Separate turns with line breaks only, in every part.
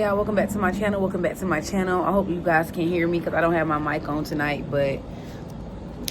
Yeah, welcome back to my channel. I hope you guys can hear me because I don't have my mic on tonight, but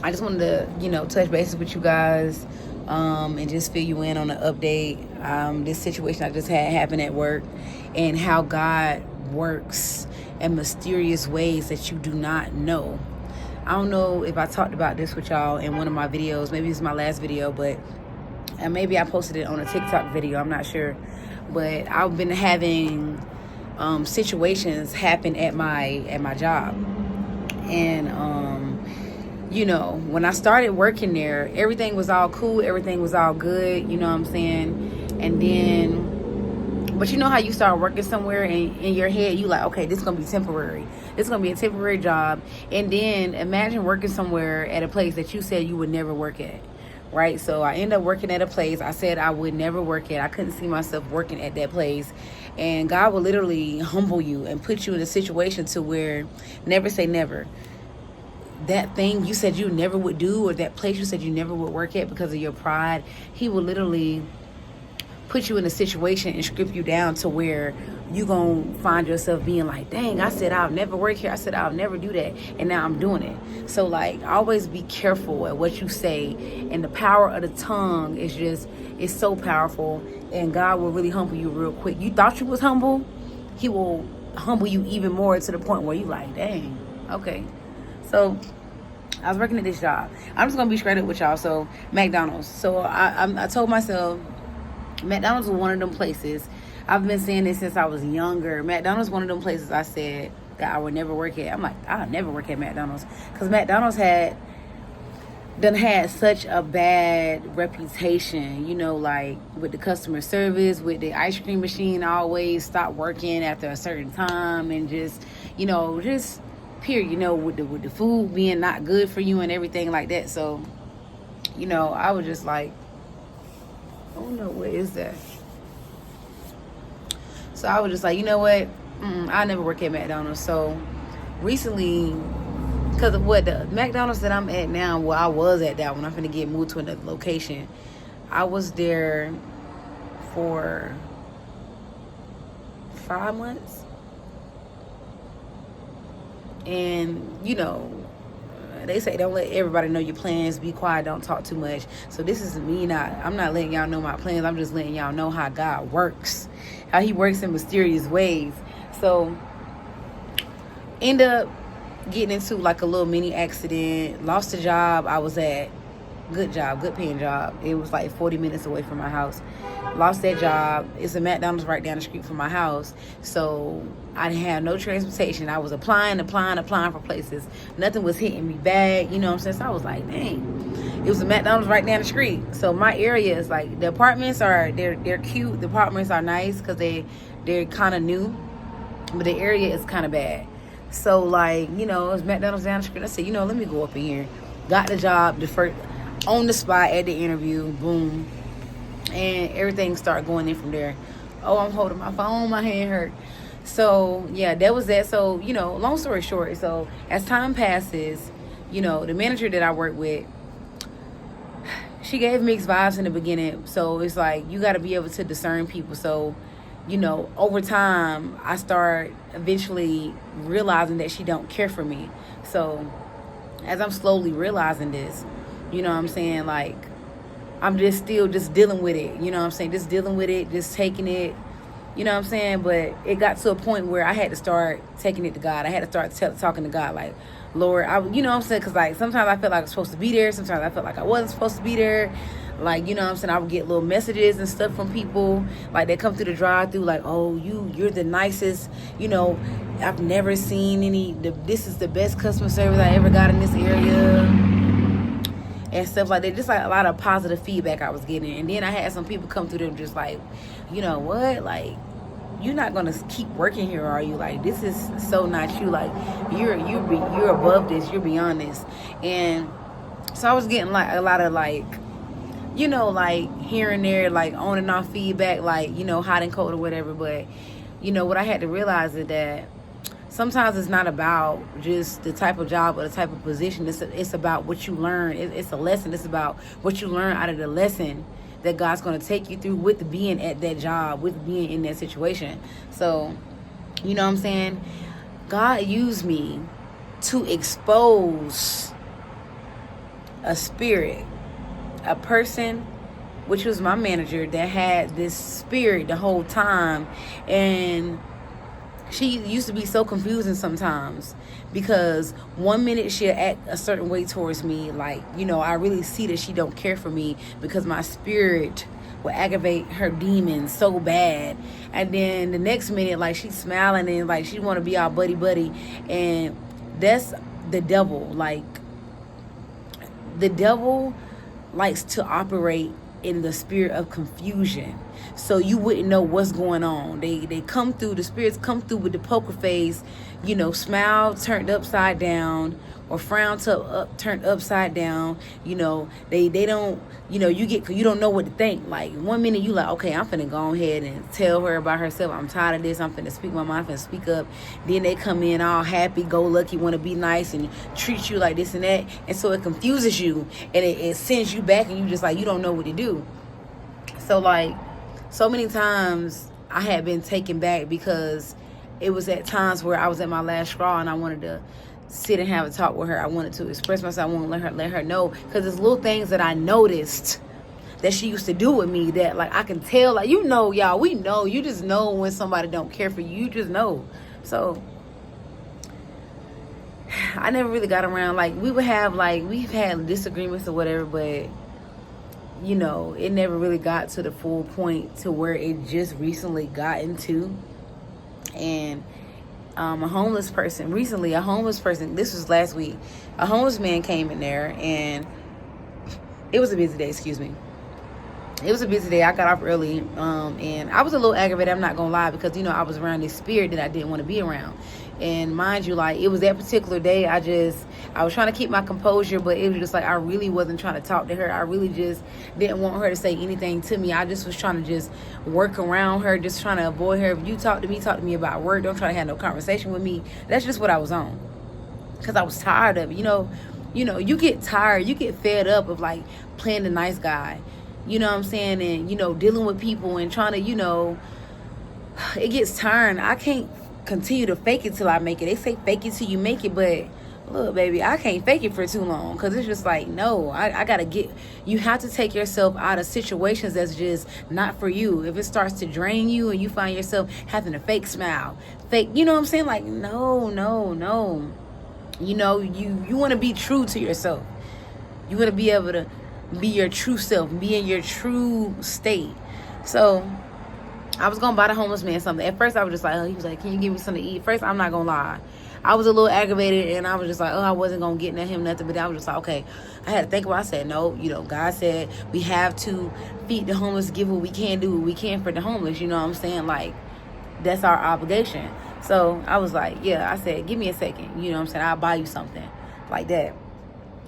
I just wanted to, touch bases with you guys and just fill you in on an update. This situation I just had happen at work and how God works in mysterious ways that you do not know. I don't know if I talked about this with y'all in one of my videos. Maybe it's my last video, but and maybe I posted it on a TikTok video. I'm not sure. But I've been having situations happen at my job, and when I started working there, everything was all cool, everything was all good, you know what I'm saying? And then, but you know how you start working somewhere and in your head you like, okay, this is gonna be temporary, this is gonna be a temporary job. And then imagine working somewhere at a place that you said you would never work at, right? So I ended up working at a place I said I would never work at. I couldn't see myself working at that place. And God will literally humble you and put you in a situation to where, never say never. That thing you said you never would do, or that place you said you never would work at because of your pride, He will literally put you in a situation and strip you down to where you gonna find yourself being like, dang, I said I'll never work here, I said I'll never do that, and now I'm doing it. So like, always be careful at what you say, and the power of the tongue is so powerful, and God will really humble you real quick. You thought you was humble, He will humble you even more to the point where you like, dang, okay. So I was working at this job. I'm just gonna be straight up with y'all. So McDonald's. So I told myself McDonald's was one of them places. I've been saying this since I was younger. McDonald's one of them places I said that I would never work at. I'm like, I'll never work at McDonald's, because McDonald's had such a bad reputation, like with the customer service, with the ice cream machine always stop working after a certain time, and just period, with the food being not good for you and everything like that. So, I was just like, oh no, what is that? So I was just like, you know what? I never work at McDonald's. So recently, because of what the McDonald's that I'm at now, well, I was at that when I'm finna get moved to another location. I was there for 5 months. And, they say don't let everybody know your plans, be quiet, don't talk too much. So this is me I'm not letting y'all know my plans. I'm just letting y'all know how God works, how He works in mysterious ways. So end up getting into like a little mini accident, lost the job I was at. Good job, good paying job. It was like 40 minutes away from my house. Lost that job. It's a McDonald's right down the street from my house. So I didn't have no transportation. I was applying for places. Nothing was hitting me back, you know what I'm saying? So I was like, dang. It was a McDonald's right down the street. So my area is like, the apartments they're cute. The apartments are nice because they're kind of new. But the area is kind of bad. So like, it was McDonald's down the street. I said, let me go up in here. Got the job on the spot at the interview, boom, and everything started going in from there. Oh, I'm holding my phone, my hand hurt. So yeah, that was that. So long story short, so as time passes, the manager that I work with, she gave mixed vibes in the beginning. So it's like, you got to be able to discern people. So over time, I start eventually realizing that she don't care for me. So as I'm slowly realizing this, you know what I'm saying, like, I'm just still just dealing with it, you know what I'm saying, just dealing with it, just taking it, you know what I'm saying. But it got to a point where I had to start taking it to God. I had to start talking to God, like, Lord, you know what I'm saying, because like sometimes I felt like I was supposed to be there, sometimes I felt like I wasn't supposed to be there. Like, you know what I'm saying, I would get little messages and stuff from people, like they come through the drive-through, like, oh, you're the nicest, I've never seen this is the best customer service I ever got in this area, and stuff like that. Just like a lot of positive feedback I was getting. And then I had some people come through them just like, you know what, like, you're not gonna keep working here, are you? Like, this is so not you. Like, you're above this, you're beyond this. And so I was getting like a lot of like, like here and there, like on and off feedback, like, hot and cold or whatever. But what I had to realize is that sometimes it's not about just the type of job or the type of position. It's about what you learn. It's a lesson. It's about what you learn out of the lesson that God's going to take you through with being at that job, with being in that situation. So You know what I'm saying? God used me to expose a spirit, a person, which was my manager, that had this spirit the whole time. And she used to be so confusing sometimes, because one minute she'll act a certain way towards me, like, I really see that she don't care for me because my spirit will aggravate her demons so bad. And then the next minute, like, she's smiling and like she want to be our buddy, and that's the devil. Like, the devil likes to operate in the spirit of confusion, so you wouldn't know what's going on. They come through, the spirits come through with the poker face, smile turned upside down, or frown turned upside down. They don't, you don't know what to think. Like, one minute you like, okay, I'm finna go ahead and tell her about herself, I'm tired of this, I'm finna speak my mind, I'm finna speak up. Then they come in all happy go lucky, want to be nice and treat you like this and that, and so it confuses you, and it sends you back, and you just like, you don't know what to do. So like, so many times I had been taken back, because it was at times where I was at my last straw, and I wanted to sit and have a talk with her. I wanted to express myself. I wanted to let her know, because there's little things that I noticed that she used to do with me that, like, I can tell, like, y'all, we know, you just know when somebody don't care for you. You just know. So I never really got around, like, we've had disagreements or whatever, but it never really got to the full point to where it just recently got into. And a homeless person, this was last week, a homeless man came in there, and it was a busy day, It was a busy day. I got off early, and I was a little aggravated, I'm not gonna lie, because I was around this spirit that I didn't want to be around. And mind you, like, it was that particular day, I was trying to keep my composure, but it was just like, I really wasn't trying to talk to her. I really just didn't want her to say anything to me. I just was trying to just work around her, just trying to avoid her. If you talk to me about work. Don't try to have no conversation with me. That's just what I was on, because I was tired of it. You get tired, you get fed up of, like, playing the nice guy. You know what I'm saying? And, dealing with people and trying to, it gets tiring. I can't continue to fake it till I make it. They say fake it till you make it, but look, baby, I can't fake it for too long, because it's just like, no, I gotta you have to take yourself out of situations that's just not for you. If it starts to drain you and you find yourself having a fake smile, you know what I'm saying? Like, no. You want to be true to yourself. You want to be able to be your true self, be in your true state. So I was gonna buy the homeless man something. At first I was just like, he was like, can you give me something to eat? First, I'm not gonna lie, I was a little aggravated, and I was just like, I wasn't gonna get him nothing. But I was just like, okay, I had to think about it. I said, no, God said we have to feed the homeless, give what we can, do what we can for the homeless. You know what I'm saying? Like, that's our obligation. So I was like, yeah, I said, give me a second. You know what I'm saying? I'll buy you something like that.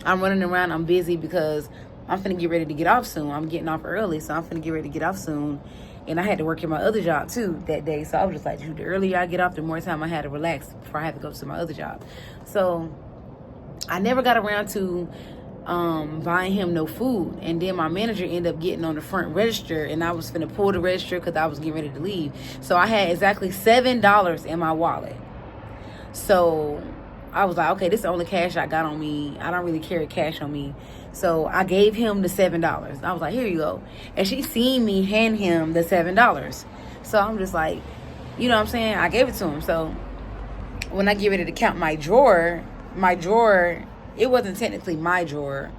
I'm running around, I'm busy, because I'm finna get ready to get off soon. I'm getting off early, so I'm finna get ready to get off soon. And I had to work in my other job too that day. So I was just like, the earlier I get off, the more time I had to relax before I had to go to my other job. So I never got around to buying him no food. And then my manager ended up getting on the front register, and I was finna pull the register because I was getting ready to leave. So I had exactly $7 in my wallet. So I was like, okay, this is the only cash I got on me. I don't really carry cash on me. So I gave him the $7. I was like, here you go. And she seen me hand him the $7. So I'm just like, you know what I'm saying? I gave it to him. So when I get ready to count my drawer, it wasn't technically my drawer.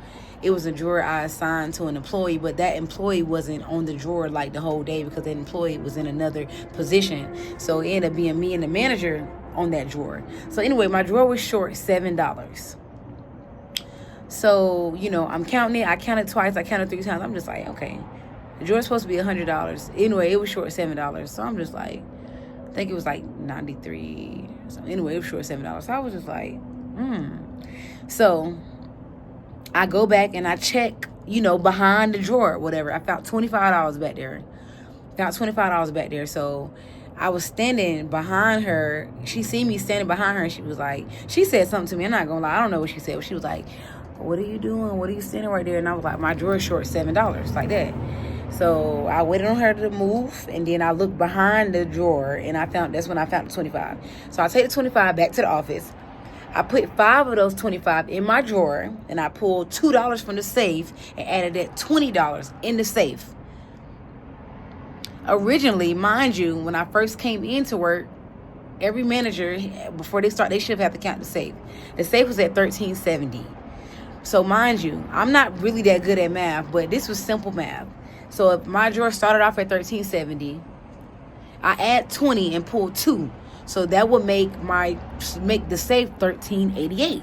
It was a drawer I assigned to an employee, but that employee wasn't on the drawer like the whole day, because that employee was in another position. So it ended up being me and the manager on that drawer. So anyway, my drawer was short $7. So, I'm counting it. I counted twice. I counted 3 times. I'm just like, okay, the drawer's supposed to be $100. Anyway, it was short $7. So I'm just like, I think it was like 93. So anyway, it was short $7. So I was just like, So I go back and I check, behind the drawer, whatever. I found $25 back there. So I was standing behind her. She seen me standing behind her, and she was like, she said something to me. I'm not gonna lie, I don't know what she said, but she was like, what are you doing? What are you standing right there? And I was like, my drawer's short $7, like that. So I waited on her to move, and then I looked behind the drawer, and that's when I found the 25. So I take the 25 back to the office. I put 5 of those 25 in my drawer, and I pulled $2 from the safe and added that $20 in the safe. Originally, mind you, when I first came into work, every manager, before they start their shift, have to count the safe. The safe was at $13.70. So mind you, I'm not really that good at math, but this was simple math. So if my drawer started off at $13.70, I add 20 and pull 2. So that would make the safe $13.88.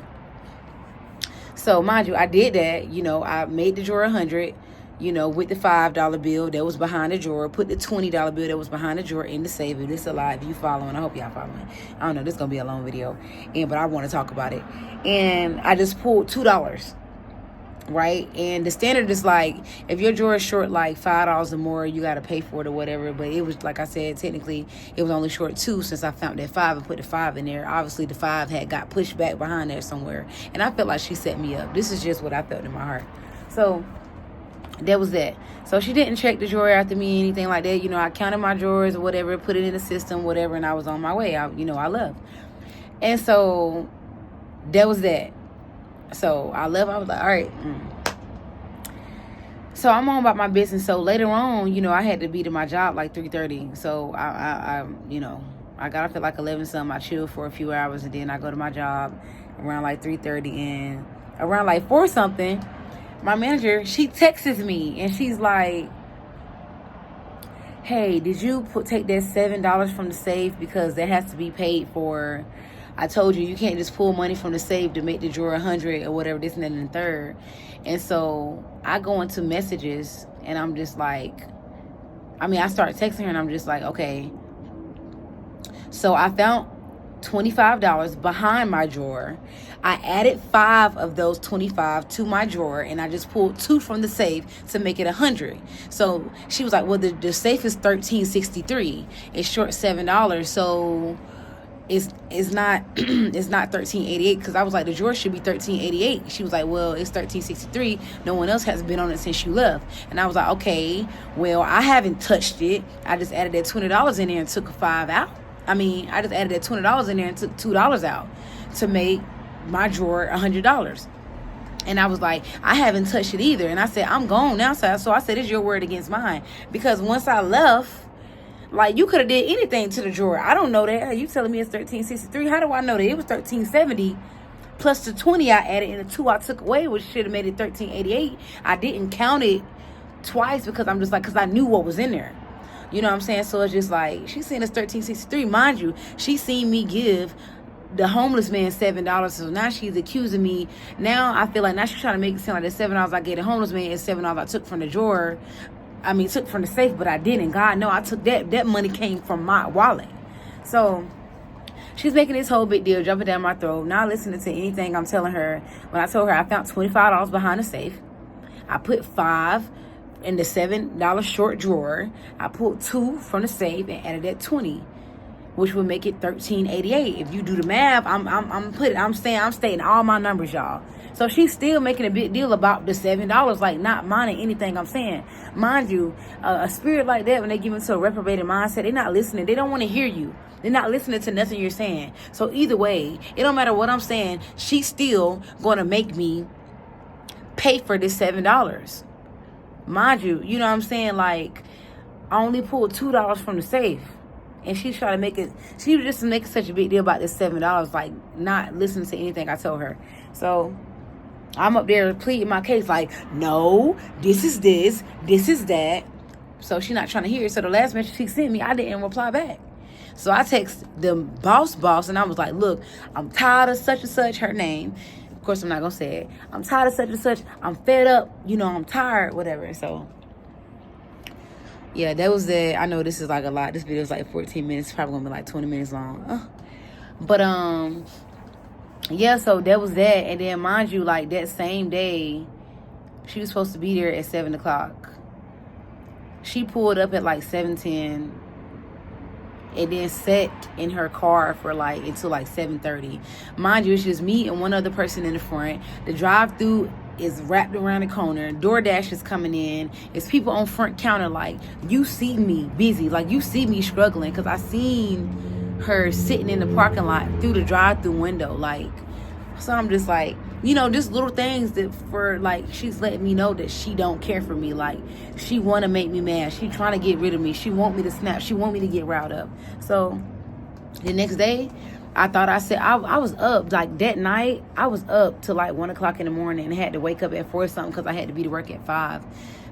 So mind you, I did that. I made the drawer 100. With the $5 bill that was behind the drawer, put the $20 bill that was behind the drawer in the safe. If this is alive, you following? I hope y'all following. I don't know. This is gonna be a long video, but I want to talk about it. And I just pulled $2. Right? And the standard is like, if your drawer is short like $5 or more, you got to pay for it or whatever. But it was, like I said, technically it was only short 2 since I found that 5 and put the 5 in there. Obviously the 5 had got pushed back behind there somewhere, and I felt like she set me up. This is just what I felt in my heart. So that was that. So she didn't check the drawer after me, anything like that. I counted my drawers or whatever, put it in the system, whatever, and I was on my way. I left. And so that was that. So I left. I was like, all right. So I'm on about my business. So later on, I had to be to my job like 3:30. So I got off at like 11 something. I chilled for a few hours, and then I go to my job around like 3:30, and around like 4 something, my manager, she texts me, and she's like, hey, did you take that $7 from the safe, because that has to be paid for. I told you can't just pull money from the safe to make the drawer 100 or whatever, this and that and the third. And so I go into messages, and I'm just like, I start texting her, and I'm just like, okay. So I found $25 behind my drawer. I added 5 of those 25 to my drawer, and I just pulled 2 from the safe to make it 100. So she was like, well, the safe is $13.63. It's short $7. So it's not it's not $13.88, because I was like, the drawer should be $13.88. She was like, well, it's $13.63. No one else has been on it since you left. And I was like, okay, well, I haven't touched it. I just added that $20 in there and took 5 out. I just added that $20 in there and took $2 out to make my drawer $100. And I was like, I haven't touched it either. And I said, I'm gone now. So I said, it's your word against mine, because once I left, like, you could have did anything to the drawer. I don't know that. You telling me it's $13.63? How do I know that? It was $13.70 plus the 20 I added and the 2 I took away, which should have made it $13.88. I didn't count it twice because I'm just like, because I knew what was in there. You know what I'm saying? So it's just like, she's saying it's $13.63. Mind you, she seen me give the homeless man $7. So now she's accusing me. Now I feel like now she's trying to make it sound like the $7 I gave the homeless man is $7 I took from the drawer. Took from the safe, but I didn't. God, no, I took that. That money came from my wallet. So she's making this whole big deal, jumping down my throat, not listening to anything I'm telling her. When I told her I found $25 behind the safe, I put 5 in the $7 short drawer. I pulled 2 from the safe and added that 20, which would make it $13.88. If you do the math, I'm stating all my numbers, y'all. So she's still making a big deal about the $7, like not minding anything I'm saying. Mind you, a spirit like that, when they give into a reprobated mindset, they're not listening. They don't want to hear you. They're not listening to nothing you're saying. So either way, it don't matter what I'm saying, she's still going to make me pay for this $7. Mind you, you know what I'm saying? Like, I only pulled $2 from the safe. And she's trying to make it, she was just making such a big deal about this $7, like not listening to anything I told her. So I'm up there pleading my case, like, no, this is that. So she's not trying to hear it. So the last message she sent me, I didn't reply back. So I text the boss, and I was like, look, I'm tired of such and such, her name. Of course, I'm not going to say it. I'm tired of such and such. I'm fed up. I'm tired, whatever. So yeah, that was it. I know this is like a lot. This video is like 14 minutes. Probably going to be like 20 minutes long. But, yeah, so that was that. And then, mind you, like, that same day, she was supposed to be there at 7 o'clock. She pulled up at, like, 7:10 and then sat in her car for, until, 7:30. Mind you, it's just me and one other person in the front. The drive-through is wrapped around the corner. DoorDash is coming in. It's people on front counter. Like, you see me busy. Like, you see me struggling. Because I seen her sitting in the parking lot through the drive-through window. Like, so I'm just like, you know, just little things that for, like, she's letting me know that she don't care for me. Like, she want to make me mad. She trying to get rid of me. She want me to snap. She want me to get riled up. So the next day, I thought I said, I was up, like, that night, I was up till, like, 1 o'clock in the morning and had to wake up at 4 something because I had to be to work at 5.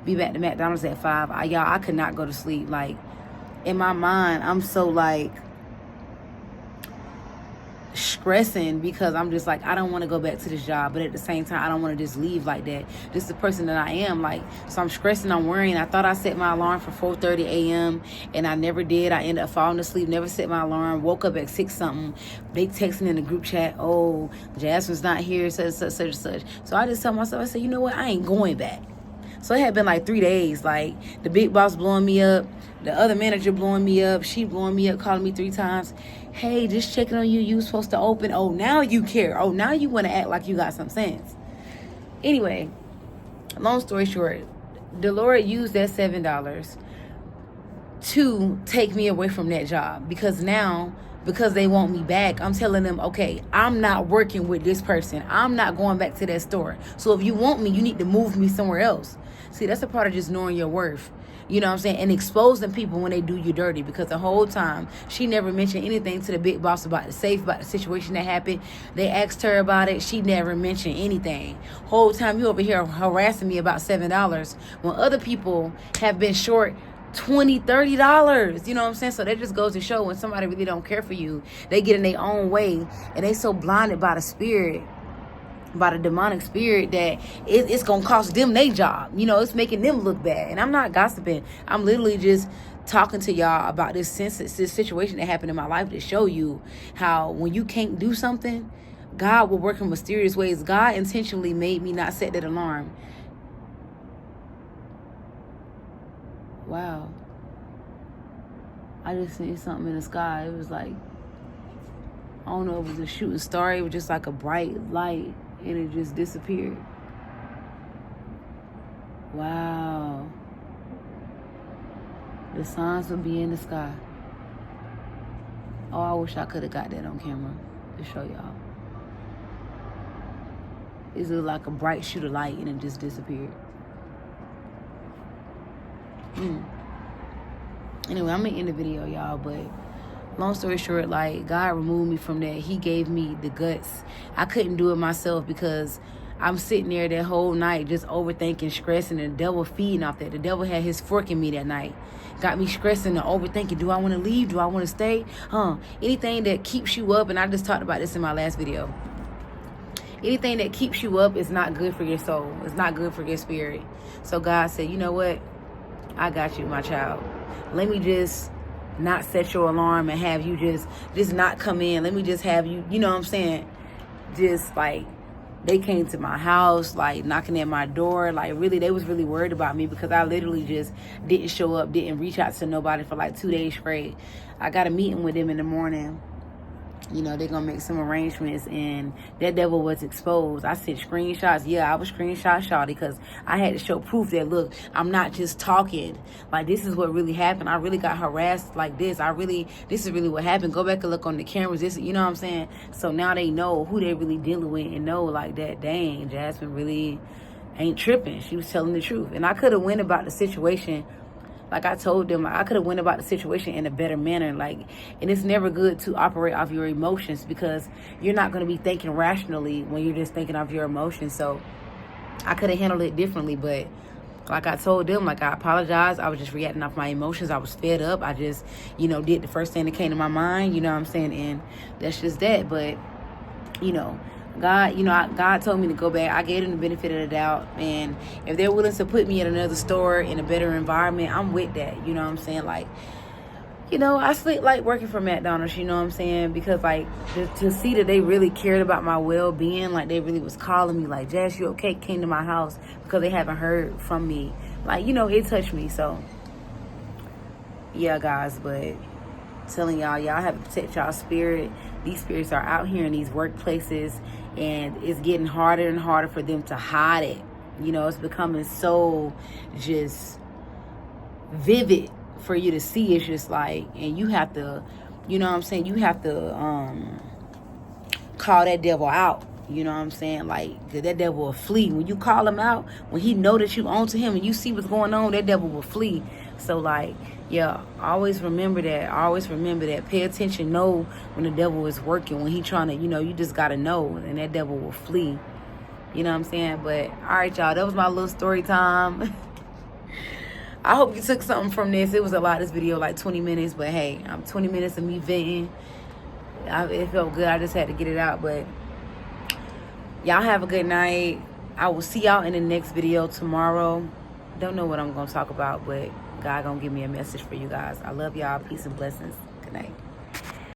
Be back to McDonald's at 5. Y'all, I could not go to sleep. Like, in my mind, I'm so, like, stressing because I'm just like, I don't want to go back to this job, but at the same time I don't want to just leave like that. This is the person that I am. Like, so I'm stressing, I'm worrying. I thought I set my alarm for 4:30 a.m. and I never did. I ended up falling asleep, never set my alarm, woke up at 6 something. They texting in the group chat, oh, Jasmine's not here, such and such. So I just tell myself, I said, you know what, I ain't going back. So it had been like 3 days, like the big boss blowing me up, the other manager blowing me up, she blowing me up, calling me 3 times. Hey, just checking on you. You was supposed to open. Oh, now you care. Oh, now you want to act like you got some sense. Anyway, long story short, the Lord used that $7 to take me away from that job. Because now, because they want me back, I'm telling them, okay, I'm not working with this person. I'm not going back to that store. So if you want me, you need to move me somewhere else. See, that's a part of just knowing your worth. You know what I'm saying? And exposing people when they do you dirty. Because the whole time, she never mentioned anything to the big boss about the safe, about the situation that happened. They asked her about it. She never mentioned anything. Whole time you over here harassing me about $7 when other people have been short $20, $30. You know what I'm saying? So that just goes to show when somebody really don't care for you, they get in their own way and they so blinded by the spirit, by the demonic spirit, that it's gonna cost them their job. You know, it's making them look bad. And I'm not gossiping. I'm literally just talking to y'all about this situation that happened in my life to show you how when you can't do something, God will work in mysterious ways. God intentionally made me not set that alarm. Wow. I just seen something in the sky. It was like, I don't know if it was a shooting star. It was just like a bright light. And it just disappeared. Wow. The signs will be in the sky. Oh, I wish I could have got that on camera to show y'all. It looked like a bright shoot of light and it just disappeared. Anyway, I'm gonna end the video, y'all, but long story short, like, God removed me from that. He gave me the guts. I couldn't do it myself because I'm sitting there that whole night just overthinking, stressing, and the devil feeding off that. The devil had his fork in me that night. Got me stressing and overthinking. Do I want to leave? Do I want to stay? Anything that keeps you up, and I just talked about this in my last video. Anything that keeps you up is not good for your soul. It's not good for your spirit. So God said, you know what? I got you, my child. Let me just not set your alarm and have you just not come in. Let me just have you, you know what I'm saying? Just like, they came to my house, like knocking at my door. Like, really, they was really worried about me because I literally just didn't show up, didn't reach out to nobody for like 2 days straight. I got a meeting with them in the morning. You know, they're going to make some arrangements, and that devil was exposed. I sent screenshots. Yeah, I was screenshot shawty because I had to show proof that, look, I'm not just talking. Like, this is what really happened. I really got harassed like this. This is really what happened. Go back and look on the cameras. This, you know what I'm saying? So now they know who they really dealing with and know, like, that, dang, Jasmine really ain't tripping. She was telling the truth. And I could have went about the situation, like I told them, I could have went about the situation in a better manner. Like, and it's never good to operate off your emotions because you're not going to be thinking rationally when you're just thinking off your emotions. So I could have handled it differently, but like I told them, like, I apologize. I was just reacting off my emotions. I was fed up. I just, you know, did the first thing that came to my mind, you know what I'm saying? And that's just that. But, you know, God told me to go back. I gave them the benefit of the doubt. And if they're willing to put me at another store in a better environment, I'm with that. You know what I'm saying? Like, you know, I sleep like working for McDonald's, you know what I'm saying? Because, like, to see that they really cared about my well-being, like, they really was calling me, like, Jess, you okay? Came to my house because they haven't heard from me. Like, you know, it touched me. So, yeah, guys, but telling y'all have to protect y'all spirit. These spirits are out here in these workplaces, and it's getting harder and harder for them to hide it. You know, it's becoming so just vivid for you to see. It's just like, and you have to, you know what I'm saying, you have to call that devil out. You know what I'm saying? Like, that devil will flee. When you call him out, when he know that you own to him and you see what's going on, that devil will flee. So, like, yeah, always remember that. Always remember that. Pay attention. Know when the devil is working. When he trying to, you know, you just got to know. And that devil will flee. You know what I'm saying? But, all right, y'all. That was my little story time. I hope you took something from this. It was a lot, this video, like 20 minutes. But, hey, 20 minutes of me venting. It felt good. I just had to get it out. But y'all have a good night. I will see y'all in the next video tomorrow. Don't know what I'm going to talk about, but God going to give me a message for you guys. I love y'all. Peace and blessings. Good night.